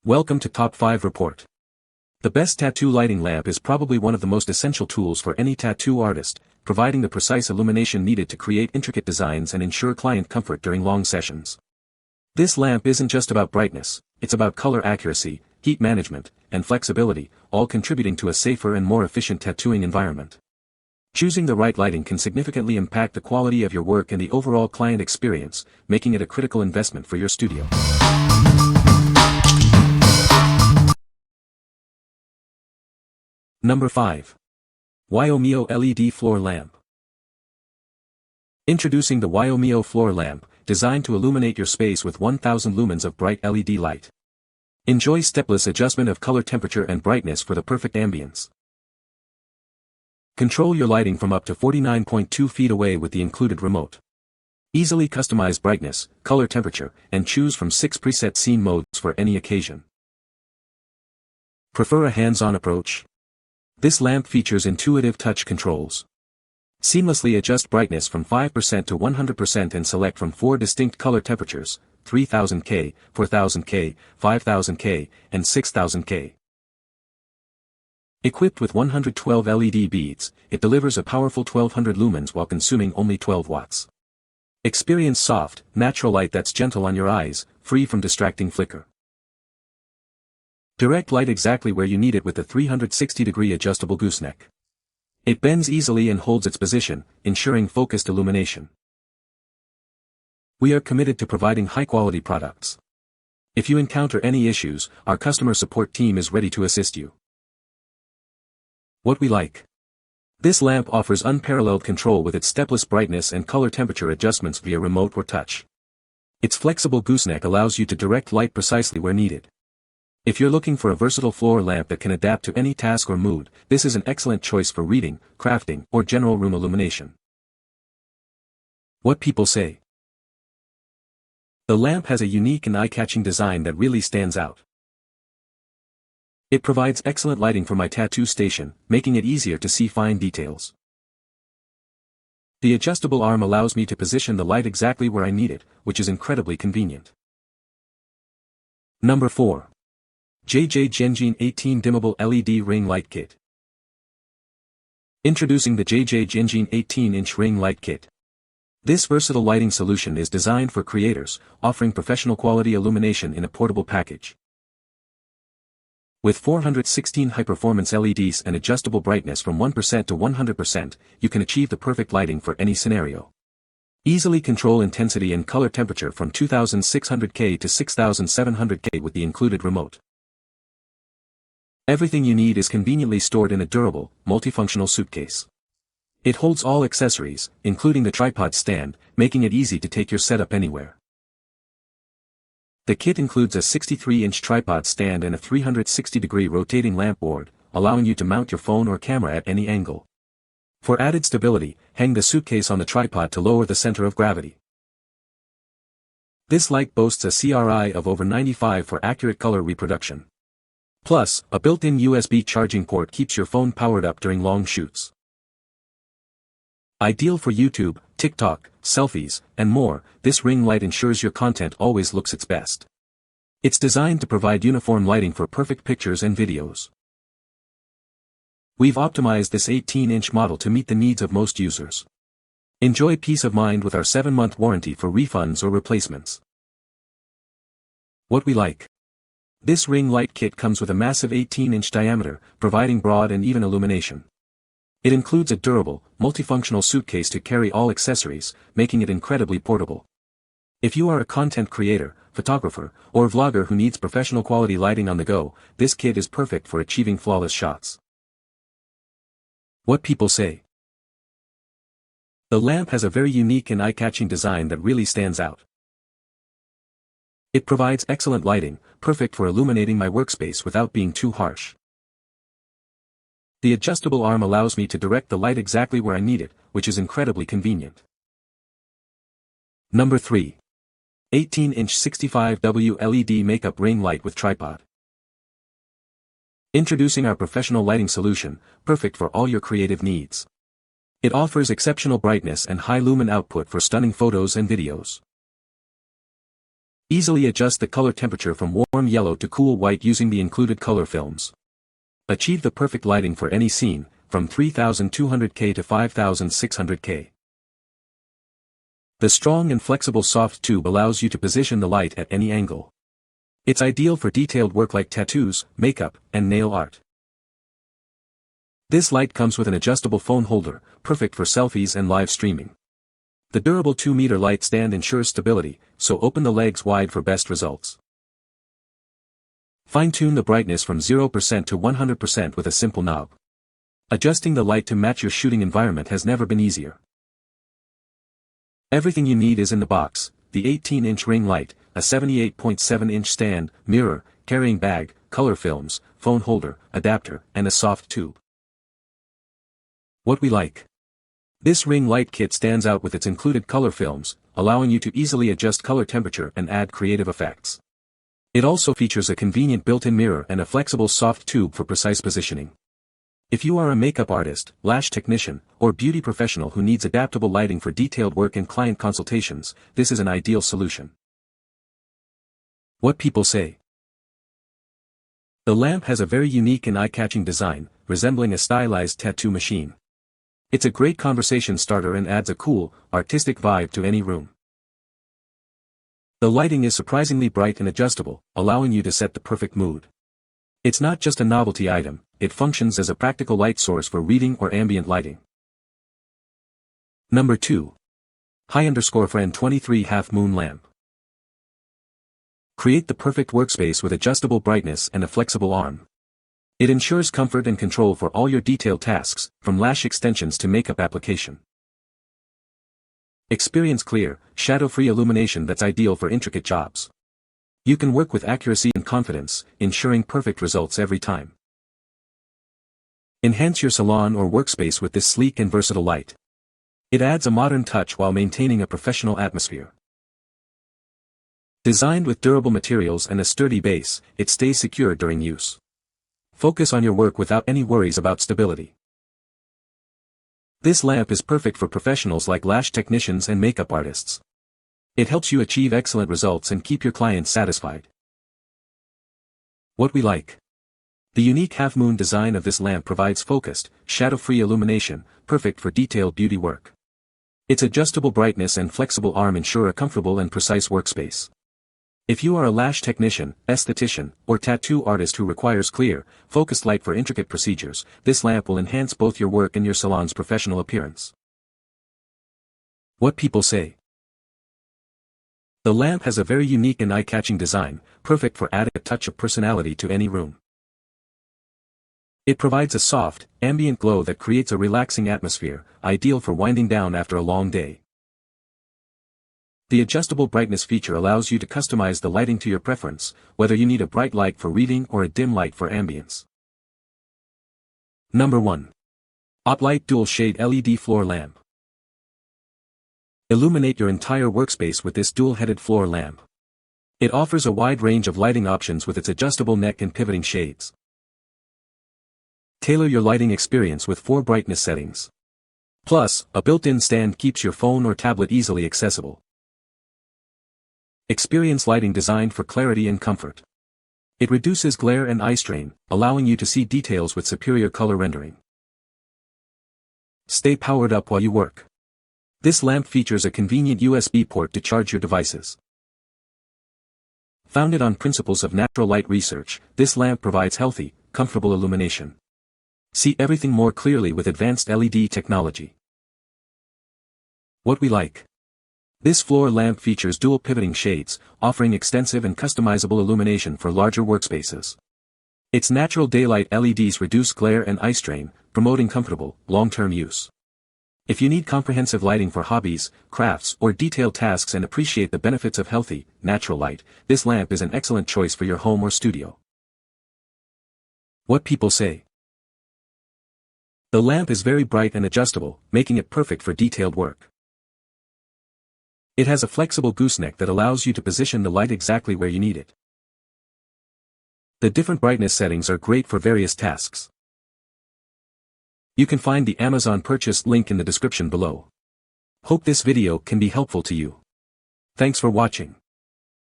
Welcome to Top 5 Report. The best tattoo lighting lamp is probably one of the most essential tools for any tattoo artist, providing the precise illumination needed to create intricate designs and ensure client comfort during long sessions. This lamp isn't just about brightness, it's about color accuracy, heat management, and flexibility, all contributing to a safer and more efficient tattooing environment. Choosing the right lighting can significantly impact the quality of your work and the overall client experience, making it a critical investment for your studio. Number 5. Wio-Mio LED Floor Lamp. Introducing the Wio-Mio Floor Lamp, designed to illuminate your space with 1000 lumens of bright LED light. Enjoy stepless adjustment of color temperature and brightness for the perfect ambience. Control your lighting from up to 49.2 feet away with the included remote. Easily customize brightness, color temperature, and choose from 6 preset scene modes for any occasion. Prefer a hands-on approach? This lamp features intuitive touch controls. Seamlessly adjust brightness from 5% to 100% and select from 4 distinct color temperatures, 3000K, 4000K, 5000K, and 6000K. Equipped with 112 LED beads, it delivers a powerful 1200 lumens while consuming only 12 watts. Experience soft, natural light that's gentle on your eyes, free from distracting flicker. Direct light exactly where you need it with the 360-degree adjustable gooseneck. It bends easily and holds its position, ensuring focused illumination. We are committed to providing high-quality products. If you encounter any issues, our customer support team is ready to assist you. What we like. This lamp offers unparalleled control with its stepless brightness and color temperature adjustments via remote or touch. Its flexible gooseneck allows you to direct light precisely where needed. If you're looking for a versatile floor lamp that can adapt to any task or mood, this is an excellent choice for reading, crafting, or general room illumination. What people say. The lamp has a unique and eye-catching design that really stands out. It provides excellent lighting for my tattoo station, making it easier to see fine details. The adjustable arm allows me to position the light exactly where I need it, which is incredibly convenient. Number 4. JIANJIN 18 Dimmable LED Ring Light Kit. Introducing the JIANJIN 18-inch Ring Light Kit. This versatile lighting solution is designed for creators, offering professional quality illumination in a portable package. With 416 high-performance LEDs and adjustable brightness from 1% to 100%, you can achieve the perfect lighting for any scenario. Easily control intensity and color temperature from 2600K to 6700K with the included remote. Everything you need is conveniently stored in a durable, multifunctional suitcase. It holds all accessories, including the tripod stand, making it easy to take your setup anywhere. The kit includes a 63-inch tripod stand and a 360-degree rotating lamp board, allowing you to mount your phone or camera at any angle. For added stability, hang the suitcase on the tripod to lower the center of gravity. This light boasts a CRI of over 95 for accurate color reproduction. Plus, a built-in USB charging port keeps your phone powered up during long shoots. Ideal for YouTube, TikTok, selfies, and more, this ring light ensures your content always looks its best. It's designed to provide uniform lighting for perfect pictures and videos. We've optimized this 18-inch model to meet the needs of most users. Enjoy peace of mind with our 7-month warranty for refunds or replacements. What we like. This ring light kit comes with a massive 18-inch diameter, providing broad and even illumination. It includes a durable, multifunctional suitcase to carry all accessories, making it incredibly portable. If you are a content creator, photographer, or vlogger who needs professional quality lighting on the go, this kit is perfect for achieving flawless shots. What people say. The lamp has a very unique and eye-catching design that really stands out. It provides excellent lighting, perfect for illuminating my workspace without being too harsh. The adjustable arm allows me to direct the light exactly where I need it, which is incredibly convenient. Number 3. 18-inch 65W LED Makeup Ring Light with Tripod. Introducing our professional lighting solution, perfect for all your creative needs. It offers exceptional brightness and high lumen output for stunning photos and videos. Easily adjust the color temperature from warm yellow to cool white using the included color films. Achieve the perfect lighting for any scene, from 3200K to 5600K. The strong and flexible soft tube allows you to position the light at any angle. It's ideal for detailed work like tattoos, makeup, and nail art. This light comes with an adjustable phone holder, perfect for selfies and live streaming. The durable 2-meter light stand ensures stability, so open the legs wide for best results. Fine-tune the brightness from 0% to 100% with a simple knob. Adjusting the light to match your shooting environment has never been easier. Everything you need is in the box: the 18-inch ring light, a 78.7-inch stand, mirror, carrying bag, color films, phone holder, adapter, and a soft tube. What we like. This ring light kit stands out with its included color films, allowing you to easily adjust color temperature and add creative effects. It also features a convenient built-in mirror and a flexible soft tube for precise positioning. If you are a makeup artist, lash technician, or beauty professional who needs adaptable lighting for detailed work and client consultations, this is an ideal solution. What people say. The lamp has a very unique and eye-catching design, resembling a stylized tattoo machine. It's a great conversation starter and adds a cool, artistic vibe to any room. The lighting is surprisingly bright and adjustable, allowing you to set the perfect mood. It's not just a novelty item, it functions as a practical light source for reading or ambient lighting. Number 2. Hi_Friend 23 Half Moon Lamp. Create the perfect workspace with adjustable brightness and a flexible arm. It ensures comfort and control for all your detailed tasks, from lash extensions to makeup application. Experience clear, shadow-free illumination that's ideal for intricate jobs. You can work with accuracy and confidence, ensuring perfect results every time. Enhance your salon or workspace with this sleek and versatile light. It adds a modern touch while maintaining a professional atmosphere. Designed with durable materials and a sturdy base, it stays secure during use. Focus on your work without any worries about stability. This lamp is perfect for professionals like lash technicians and makeup artists. It helps you achieve excellent results and keep your clients satisfied. What we like. The unique half-moon design of this lamp provides focused, shadow-free illumination, perfect for detailed beauty work. Its adjustable brightness and flexible arm ensure a comfortable and precise workspace. If you are a lash technician, esthetician, or tattoo artist who requires clear, focused light for intricate procedures, this lamp will enhance both your work and your salon's professional appearance. What people say. The lamp has a very unique and eye-catching design, perfect for adding a touch of personality to any room. It provides a soft, ambient glow that creates a relaxing atmosphere, ideal for winding down after a long day. The adjustable brightness feature allows you to customize the lighting to your preference, whether you need a bright light for reading or a dim light for ambience. Number 1. OttLite Dual Shade LED Floor Lamp. Illuminate your entire workspace with this dual-headed floor lamp. It offers a wide range of lighting options with its adjustable neck and pivoting shades. Tailor your lighting experience with 4 brightness settings. Plus, a built-in stand keeps your phone or tablet easily accessible. Experience lighting designed for clarity and comfort. It reduces glare and eye strain, allowing you to see details with superior color rendering. Stay powered up while you work. This lamp features a convenient USB port to charge your devices. Founded on principles of natural light research, this lamp provides healthy, comfortable illumination. See everything more clearly with advanced LED technology. What we like. This floor lamp features dual pivoting shades, offering extensive and customizable illumination for larger workspaces. Its natural daylight LEDs reduce glare and eye strain, promoting comfortable, long-term use. If you need comprehensive lighting for hobbies, crafts, or detailed tasks and appreciate the benefits of healthy, natural light, this lamp is an excellent choice for your home or studio. What people say. The lamp is very bright and adjustable, making it perfect for detailed work. It has a flexible gooseneck that allows you to position the light exactly where you need it. The different brightness settings are great for various tasks. You can find the Amazon purchase link in the description below. Hope this video can be helpful to you. Thanks for watching.